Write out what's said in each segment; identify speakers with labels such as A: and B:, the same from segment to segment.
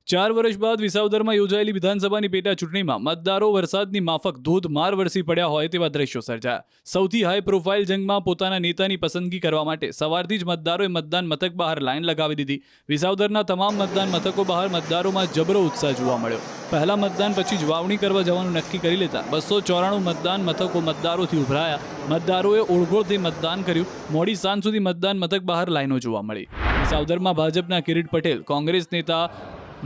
A: 4 વર્ષ બાદ વિસાવદરમાં યોજાયેલી વિધાનસભાની પેટા ચૂંટણીમાં મતદારો વરસાદની માફક ધોધમાર વરસી પડ્યા હોય તેવા દ્રશ્યો સર્જાયા। સૌથી હાઈ પ્રોફાઇલ જંગમાં પોતાના નેતાની પસંદગી કરવા માટે સવારથી જ મતદારોએ મતદાન મથક બહાર લાઈન લગાવી દીધી। વિસાવદરના તમામ મતદાન મથકો બહાર મતદારોમાં જબરો ઉત્સાહ જોવા મળ્યો। પહેલા મતદાન પછી જ વાવણી કરવા જવાનું નક્કી કરી લેતા 294 મતદાન મથકો મતદારોથી ઉભરાયા। મતદારોએ ઓળઘોળથી મતદાન કર્યું। મોડી સાંજ સુધી મતદાન મથક બહાર લાઈનો જોવા મળી। વિસાવદરમાં ભાજપના કિરીટ પટેલ, કોંગ્રેસ નેતા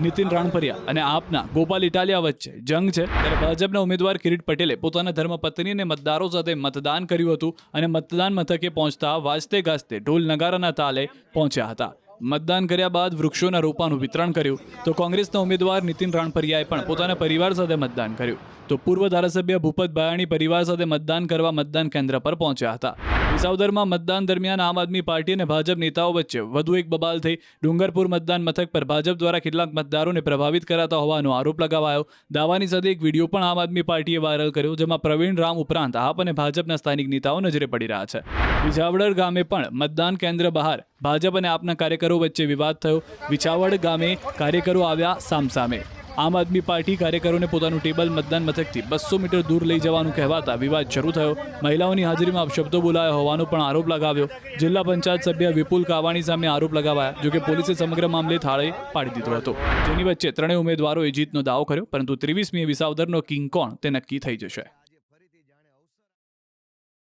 A: નીતિન રાણપરિયા અને આપના ગોપાલ ઇટાલિયા વચ્ચે જંગ છે, ત્યારે ભાજપના ઉમેદવાર કિરીટ પટેલે પોતાના ધર્મપત્નીને મતદારો સાથે મતદાન કર્યું હતું અને મતદાન મથકે પહોંચતા વાજતે ગાજતે ઢોલ નગારાના તાલે પહોંચ્યા હતા। મતદાન કર્યા બાદ વૃક્ષોના રોપાનું વિતરણ કર્યું તો કોંગ્રેસના ઉમેદવાર નીતિન રાણપરિયાએ પણ પોતાના પરિવાર સાથે મતદાન કર્યું તો પૂર્વ ધારાસભ્ય ભૂપત ભાયાણી પરિવાર સાથે મતદાન કરવા મતદાન કેન્દ્ર પર પહોંચ્યા હતા। વિસાવદરમાં મતદાન દરમિયાન આમ આદમી પાર્ટી અને ભાજપ નેતાઓ વચ્ચે વધુ એક બબાલ થઈ। ડુંગરપુર મતદાન મથક પર ભાજપ દ્વારા કેટલાક મતદારોને પ્રભાવિત કરાતા હોવાનો આરોપ લગાવાયો। દાવાની સાથે એક વિડીયો પણ આમ આદમી પાર્ટીએ વાયરલ કર્યો, જેમાં પ્રવીણ રામ ઉપરાંત આપ અને ભાજપના સ્થાનિક નેતાઓ નજરે પડી રહ્યા છે। વિછાવડ ગામે પણ મતદાન કેન્દ્ર બહાર ભાજપ અને આપના કાર્યકરો વચ્ચે વિવાદ થયો। વિછાવડ ગામે કાર્યકરો આવ્યા સામસામે। આમ આદમી પાર્ટી કાર્યકરોને પોતાનું ટેબલ મતદાન મથકથી 200 મીટર દૂર લઈ જવાનું કહેવાતા વિવાદ શરૂ થયો। મહિલાઓની હાજરીમાં અપશબ્દો બોલાયા હોવાનો પણ આરોપ લગાવ્યો। જિલ્લા પંચાયત સભ્ય વિપુલ કાવાણી સામે આરોપ લગાવાયા, જોકે પોલીસે સમગ્ર મામલે થાળે પાડી દીધો હતો, જેની વચ્ચે ત્રણેય ઉમેદવારોએ જીતનો દાવો કર્યો, પરંતુ 23મીએ વિસાવદરનો કિંગ કોણ તે નક્કી થઈ જશે।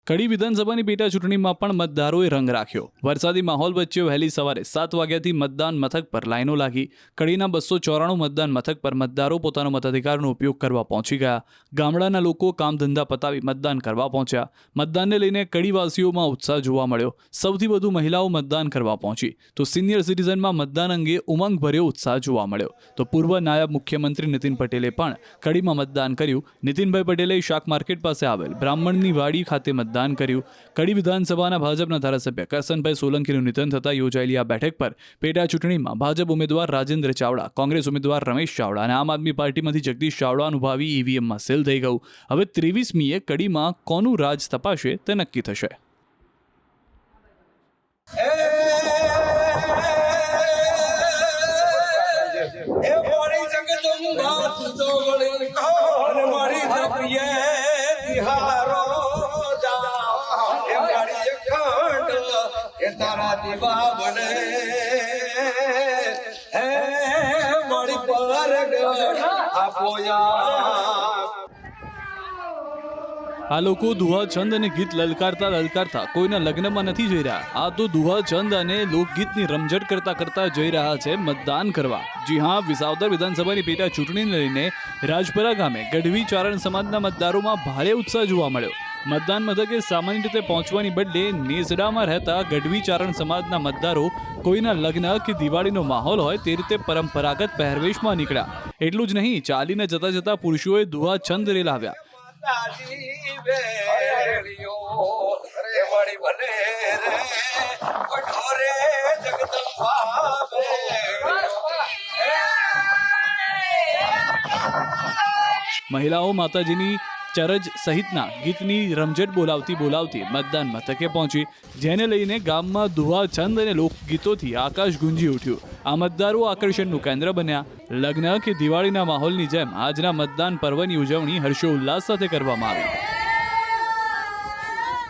A: કડી વિધાનસભાની પેટા ચૂંટણીમાં પણ મતદારોએ રંગ રાખ્યો। વરસાદી માહોલ વચ્ચે વહેલી સવારે 7 વાગ્યાથી મતદાન મથક પર લાઈનો લાગી। કડીના 294 મતદાન મથક પર મતદારો પોતાનો મતાધિકારનો ઉપયોગ કરવા પહોંચી ગયા। ગામડાના લોકો કામ ધંધા પતાવી મતદાન કરવા પહોંચ્યા। મતદાનને લઈને કડીવાસીઓમાં ઉત્સાહ જોવા મળ્યો। સૌથી વધુ મહિલાઓ મતદાન કરવા પહોંચી તો સિનિયર સિટીઝનમાં મતદાન અંગે ઉમંગભર્યો ઉત્સાહ જોવા મળ્યો। તો પૂર્વ નાયબ મુખ્યમંત્રી નીતિન પટેલે પણ કડીમાં મતદાન કર્યું। નીતિનભાઈ પટેલે શાક માર્કેટ પાસે આવેલ બ્રાહ્મણની વાડી ખાતે મતદાન કર્યું। કડી વિધાનસભાના ભાજપના ધારાસભ્ય કરસનભાઈ સોલંકીનું નિધન થતા યોજાયેલી આ બેઠક પર પેટા ચૂંટણીમાં ભાજપ ઉમેદવાર રાજેન્દ્ર ચાવડા, કોંગ્રેસ ઉમેદવાર રમેશ ચાવડા અને આમ આદમી પાર્ટીમાંથી જગદીશ ચાવડાનું ભાવિ ઈવીએમમાં સીલ થઈ ગયું। હવે 23મીએ કડીમાં કોનું રાજ તપાશે તે નક્કી થશે।
B: તારા દીવા બને હે મારી પરગ આપોયા।
A: આ લોકો દુહાછંદ અને ગીત લલકારતા કોઈના લગ્નમાં નથી જઈ રહ્યા। આ તો દુહાછંદ અને લોકગીતની રમઝટ કરતા જઈ રહ્યા છે મતદાન કરવા। જી હા, વિસાવદર વિધાનસભાની પેટા ચૂંટણીને લઈને રાજપરા ગામે ગઢવી ચારણ સમાજના મતદારોમાં ભારે ઉત્સાહ જોવા મળ્યો। મતદાન મથકે સામાન્ય રીતે પહોંચવાની બદલે નેસડામાં રહેતા ગઢવી ચારણ સમાજના મતદારો કોઈના લગ્ન કે દિવાળીનો માહોલ હોય તે રીતે પરંપરાગત પહેરવેશમાં નીકળ્યા। એટલું જ નહીં, ચાલીને જતા પુરુષોએ દુહાછંદ રેલાવ્યા। મહિલાઓ માતાજીની ચરજ સહિતના ગીતની રમઝટ બોલાવતી મતદાન મથકે પહોંચી, જેને લઈને ગામમાં દુહાછંદ અને લોકગીતોથી આકાશ ગુંજી ઉઠ્યું। આ મતદારો આકર્ષણનું કેન્દ્ર બન્યા। લગ્ન કે દિવાળીના માહોલની જેમ આજના મતદાન પર્વની ઉજવણી હર્ષોલ્લાસ સાથે કરવામાં આવી।